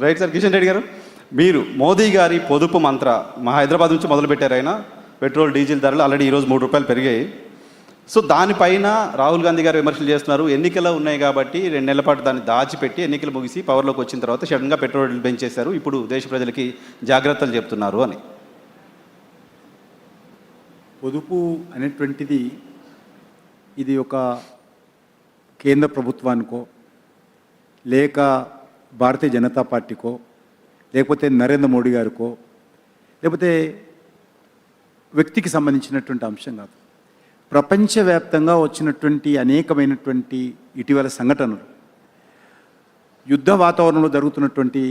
Right sir. Kishan Reddy గారు, మీరు మోదీ గారి పొదుపు మంత్ర మా హైదరాబాద్ నుంచి మొదలుపెట్టారు. ఆయన పెట్రోల్ డీజిల్ ధరలు ఆల్రెడీ ఈరోజు ₹3 పెరిగాయి. సో దానిపైన రాహుల్ గాంధీ గారు విమర్శలు చేస్తున్నారు. ఎన్నికలు ఉన్నాయి కాబట్టి 2 నెలల పాటు దాన్ని దాచిపెట్టి ఎన్నికలు ముగిసి పవర్లోకి వచ్చిన తర్వాత సడన్గా పెట్రోల్ పెంచేశారు, ఇప్పుడు దేశ ప్రజలకి జాగ్రత్తలు చెప్తున్నారు అని. పొదుపు అనేటువంటిది ఇది ఒక కేంద్ర ప్రభుత్వానికో లేక భారతీయ జనతా పార్టీకో లేకపోతే నరేంద్ర మోడీ గారికో లేకపోతే వ్యక్తికి సంబంధించినటువంటి అంశం కాదు. ప్రపంచవ్యాప్తంగా వచ్చినటువంటి అనేకమైనటువంటి ఇటీవల సంఘటనలు, యుద్ధ వాతావరణంలో జరుగుతున్నటువంటి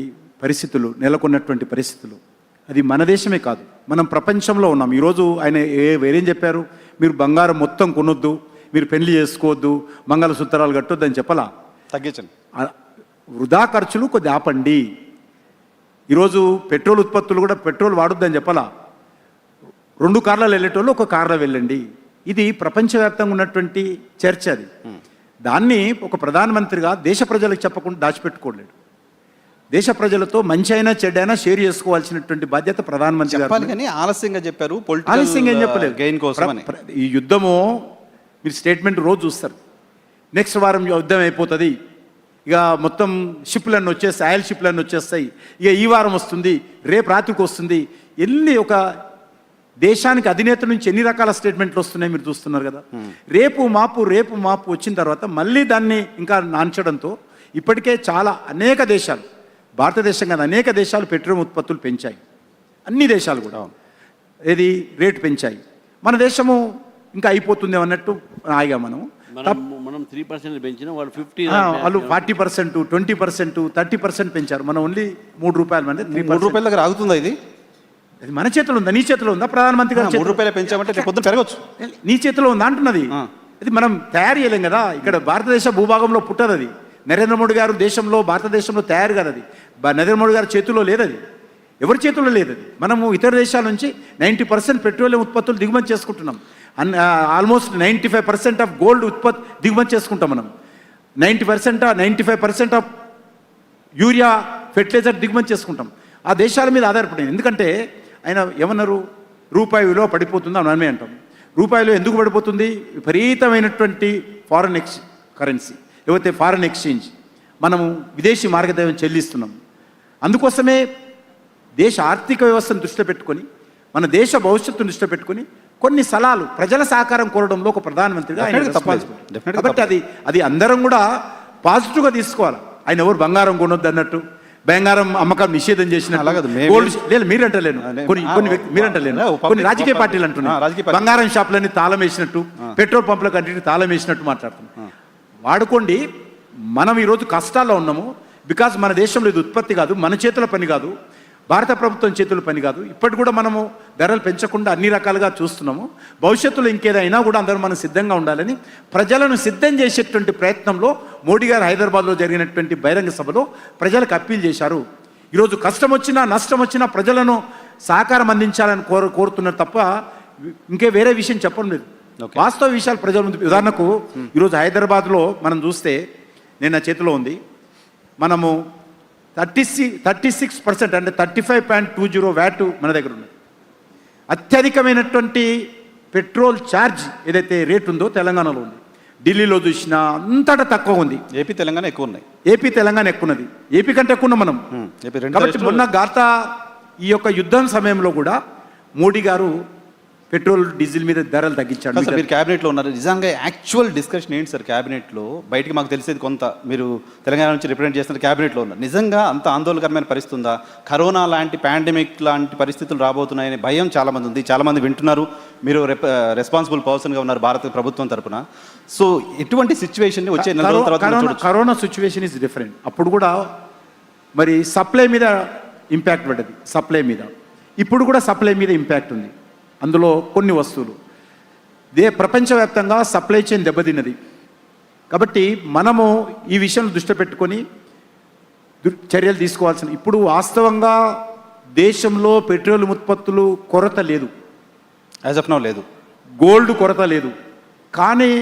పరిస్థితులు, నెలకొన్నటువంటి పరిస్థితులు, అది మన దేశమే కాదు, మనం ప్రపంచంలో ఉన్నాం. ఈరోజు ఆయన వేరేం చెప్పారు, మీరు బంగారం మొత్తం కొనొద్దు, మీరు పెళ్లి చేసుకోవద్దు, మంగళసూత్రాలు కట్టొద్దు అని చెప్పలా. తగ్గించండి, వృధా ఖర్చులు కొద్ది ఆపండి. ఈరోజు పెట్రోల్ ఉత్పత్తులు కూడా పెట్రోల్ వాడొద్దని చెప్పలా. 2 కార్లలో వెళ్ళేటోళ్ళు 1 కార్లో వెళ్ళండి. ఇది ప్రపంచవ్యాప్తంగా ఉన్నటువంటి చర్చ. అది దాన్ని ఒక ప్రధానమంత్రిగా దేశ ప్రజలకు చెప్పకుండా దాచిపెట్టుకోలేడు. దేశ ప్రజలతో మంచి అయినా చెడ్డైనా షేర్ చేసుకోవాల్సినటువంటి బాధ్యత ప్రధానమంత్రి గారు. ఆలస్యంగా చెప్పారు, ఆలస్యంగా ఏం చెప్పలేదు. గెయిన్ కోసం ఈ యుద్ధము మీరు స్టేట్మెంట్ రోజు చూస్తారు, నెక్స్ట్ వారం యుద్ధం అయిపోతుంది, ఇక మొత్తం షిప్లన్నీ వచ్చేస్తాయి, ఆయిల్ షిప్లన్నీ వచ్చేస్తాయి, ఇక ఈ వారం వస్తుంది, రేపు రాత్రికి వస్తుంది. ఎన్ని ఒక దేశానికి అధినేత నుంచి ఎన్ని రకాల స్టేట్మెంట్లు వస్తున్నాయి మీరు చూస్తున్నారు కదా. రేపు మాపు వచ్చిన తర్వాత మళ్ళీ దాన్ని ఇంకా నాంచడంతో ఇప్పటికే చాలా అనేక దేశాలు, భారతదేశం కాదు అనేక దేశాలు పెట్రోల్ ఉత్పత్తులు పెంచాయి. అన్ని దేశాలు కూడా ఏది రేటు పెంచాయి. మన దేశము ఇంకా అయిపోతుంది అన్నట్టు ఆగా మనం 3% పెంచిన వాళ్ళు 50, వాళ్ళు 40%, 20%, 30% పెంచారు. మనం ఓన్లీ ₹3 అంటే ₹3 దగ్గర ఆగుతుందా? ఇది అది మన చేతిలో ఉందా, నీ చేతిలో ఉందా? ప్రధానమంత్రి గారు ₹3 పెంచామంటే పొద్దున పెరగచ్చు, నీ చేతిలో ఉందా అంటున్నది. అది మనం తయారు చేయలేం కదా. ఇక్కడ భారతదేశ భూభాగంలో పుట్టదు అది. నరేంద్ర మోడీ గారు దేశంలో భారతదేశంలో తయారు కదా. అది నరేంద్ర మోడీ గారి చేతిలో లేదు, అది ఎవరి చేతిలో లేదు. అది మనము ఇతర దేశాల నుంచి 90% పెట్రోలియం ఉత్పత్తులు దిగుమతి చేసుకుంటున్నాం. ఆల్మోస్ట్ 95% ఆఫ్ గోల్డ్ దిగుమతి చేసుకుంటాం మనం. 95% ఆఫ్ యూరియా ఫెర్టిలైజర్ దిగుమతి చేసుకుంటాం. ఆ దేశాల మీద ఆధారపడింది. ఎందుకంటే ఆయన ఏమన్నారు, రూపాయి విలువ పడిపోతుందో మనమే అంటాం. రూపాయలు ఎందుకు పడిపోతుంది? విపరీతమైనటువంటి ఫారెన్ కరెన్సీ లేకపోతే ఫారెన్ ఎక్స్చేంజ్, మనము విదేశీ మార్గదర్శనం చెల్లిస్తున్నాం. అందుకోసమే దేశ ఆర్థిక వ్యవస్థను దృష్టిలో పెట్టుకొని, మన దేశ భవిష్యత్తును దృష్టిలో పెట్టుకొని కొన్ని సలహాలు, ప్రజల సహకారం కోరడంలో ఒక ప్రధానమంత్రిగా ఆయన తప్పాలి. కాబట్టి అది అందరం కూడా పాజిటివ్గా తీసుకోవాలి. ఆయన ఎవరు బంగారం కొనొద్దు అన్నట్టు, బంగారం అమ్మకం నిషేధం చేసిన లేదు మీరంటలేను, మీరంటలేను, కొన్ని రాజకీయ పార్టీలు అంటున్నారు బంగారం షాపులన్నీ తాళం వేసినట్టు, పెట్రోల్ పంపులకు అన్నింటినీ తాళం వేసినట్టు మాట్లాడుతున్నాం. వాడుకోండి. మనం ఈరోజు కష్టాల్లో ఉన్నాము బికాజ్ మన దేశంలో ఇది ఉత్పత్తి కాదు, మన చేతుల పని కాదు, భారత ప్రభుత్వం చేతుల పని కాదు. ఇప్పటి కూడా మనము ధరలు పెంచకుండా అన్ని రకాలుగా చూస్తున్నాము. భవిష్యత్తులో ఇంకేదైనా కూడా అందరూ మనం సిద్ధంగా ఉండాలని ప్రజలను సిద్ధం చేసేటువంటి ప్రయత్నంలో మోడీ గారు హైదరాబాద్లో జరిగినటువంటి బహిరంగ సభలో ప్రజలకు అప్పీల్ చేశారు. ఈరోజు కష్టం వచ్చినా నష్టం వచ్చినా ప్రజలను సహకారం అందించాలని కోరుతున్నారు తప్ప ఇంకే వేరే విషయం చెప్పడం లేదు. వాస్తవ విషయాలు ప్రజల ముందు. ఉదాహరణకు ఈరోజు హైదరాబాద్లో మనం చూస్తే, నేను నా చేతిలో ఉంది, మనము 36% అంటే 35.20 VAT మన దగ్గర ఉంది. అత్యధికమైనటువంటి పెట్రోల్ ఛార్జ్ ఏదైతే రేట్ ఉందో తెలంగాణలో ఉంది. ఢిల్లీలో చూసినా అంతటా తక్కువ ఉంది. ఏపీ తెలంగాణ ఎక్కువ ఉన్నాయి. ఏపీ తెలంగాణ ఎక్కువ ఉన్నది. ఏపీ కంటే ఎక్కువ ఉన్నాం మనం. కాబట్టి మొన్న ఈ యొక్క యుద్ధం సమయంలో కూడా మోడీ గారు పెట్రోల్ డీజిల్ మీద ధరలు తగ్గించాడు. మీరు క్యాబినెట్లో ఉన్నారు, నిజంగా యాక్చువల్ డిస్కషన్ ఏంటి సార్ క్యాబినెట్లో? బయటికి మాకు తెలిసేది కొంత, మీరు తెలంగాణ నుంచి రిప్రజెంట్ చేస్తున్న క్యాబినెట్లో ఉన్నారు. నిజంగా అంత ఆందోళనకరమైన పరిస్థితి ఉందా? కరోనా లాంటి పాండమిక్ లాంటి పరిస్థితులు రాబోతున్నాయనే భయం చాలామంది ఉంది, చాలామంది వింటున్నారు. మీరు రెస్పాన్సిబుల్ పర్సన్గా ఉన్నారు భారత ప్రభుత్వం తరఫున. సో ఎటువంటి సిచ్యువేషన్ వచ్చే నెల రోజుల తర్వాత? Corona situation is different. అప్పుడు కూడా మరి సప్లై మీద ఇంపాక్ట్ పడ్డది, సప్లై మీద. ఇప్పుడు కూడా సప్లై మీద ఇంపాక్ట్ ఉంది. అందులో కొన్ని వస్తువులు ప్రపంచవ్యాప్తంగా సప్లై చైన్ దెబ్బతిన్నది. కాబట్టి మనము ఈ విషయం దృష్టి పెట్టుకొని చర్యలు తీసుకోవాల్సిన. ఇప్పుడు వాస్తవంగా దేశంలో పెట్రోల్ ఉత్పత్తులు కొరత లేదు, యాజ్ ఆఫ్ నౌ లేదు, గోల్డ్ కొరత లేదు. కానీ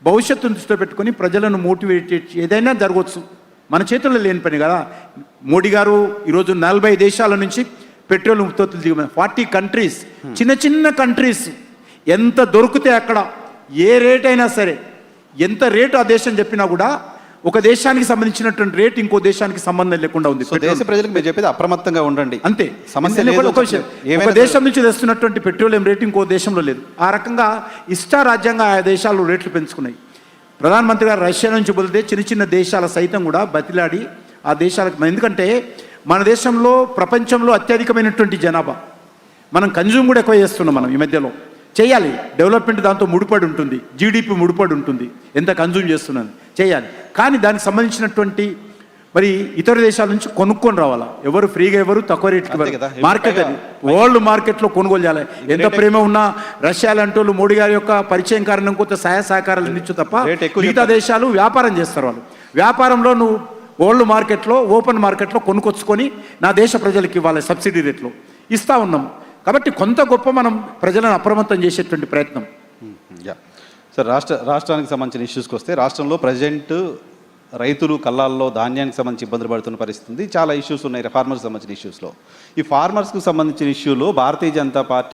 భవిష్యత్తును దృష్టిలో పెట్టుకొని ప్రజలను మోటివేట్ చేసి ఏదైనా జరగవచ్చు. మన చేతుల్లో లేని పని కదా. మోడీ గారు ఈరోజు 40 దేశాల నుంచి పెట్రోల్ ఉత్పత్తులు దిగుమతి, 40 కంట్రీస్, చిన్న చిన్న కంట్రీస్, ఎంత దొరికితే అక్కడ ఏ రేట్ అయినా సరే, ఎంత రేటు ఆ దేశం చెప్పినా కూడా ఒక దేశానికి సంబంధించినటువంటి రేట్ ఇంకో దేశానికి సంబంధం లేకుండా ఉంది. సో దేశ ప్రజలకు మీరు చెప్పేది అప్రమత్తంగా ఉండండి, అంతే. సమస్య ఎందుకంటే లేదు. ఒక విషయం, ఒక దేశం నుంచి తెస్తున్నటువంటి పెట్రోలియం రేట్ ఇంకో దేశంలో లేదు. ఆ రకంగా ఇష్టారాజ్యంగా ఆ దేశాలు రేట్లు పెంచుకున్నాయి. ప్రధానమంత్రి గారు రష్యా నుంచి బదిలితే చిన్న చిన్న దేశాల సైతం కూడా బతిలాడి ఆ దేశాలకు, ఎందుకంటే మన దేశంలో ప్రపంచంలో అత్యధికమైనటువంటి జనాభా, మనం కన్జ్యూమ్ కూడా ఎక్కువ చేస్తున్నాం. మనం ఈ మధ్యలో చేయాలి, డెవలప్మెంట్ దాంతో ముడిపడి ఉంటుంది, జీడిపి ముడిపడి ఉంటుంది, ఎంత కన్జ్యూమ్ చేస్తున్నాను చేయాలి. కానీ దానికి సంబంధించినటువంటి మరి ఇతర దేశాల నుంచి కొనుక్కొని రావాలా. ఎవరు ఫ్రీగా, ఎవరు తక్కువ రేట్కి, మార్కెట్ అది వరల్డ్ మార్కెట్లో కొనుగోలు చేయాలి. ఎంత ప్రేమ ఉన్నా రష్యా లాంటి వాళ్ళు మోడీ గారి యొక్క పరిచయం కారణం కొంత సహాయ సహకారాలు అందించు తప్ప మిగతా దేశాలు వ్యాపారం చేస్తారు. వాళ్ళు వ్యాపారంలో నువ్వు వరల్డ్ మార్కెట్లో, ఓపెన్ మార్కెట్లో కొనుక్కొచ్చుకొని నా దేశ ప్రజలకు ఇవ్వాలి, సబ్సిడీ రేట్లో ఇస్తూ ఉన్నాం. కాబట్టి కొంత గొప్ప మనం ప్రజలను అప్రమత్తం చేసేటువంటి ప్రయత్నం. సార్, రాష్ట్రానికి సంబంధించిన ఇష్యూస్కి వస్తే, రాష్ట్రంలో ప్రజెంట్ రైతులు కళ్ళాల్లో ధాన్యానికి సంబంధించి ఇబ్బందులు పడుతున్న పరిస్థితి ఉంది. చాలా ఇష్యూస్ ఉన్నాయి ఫార్మర్స్కి సంబంధించిన ఇష్యూస్లో. ఈ ఫార్మర్స్కి సంబంధించిన ఇష్యూలో భారతీయ జనతా పార్టీ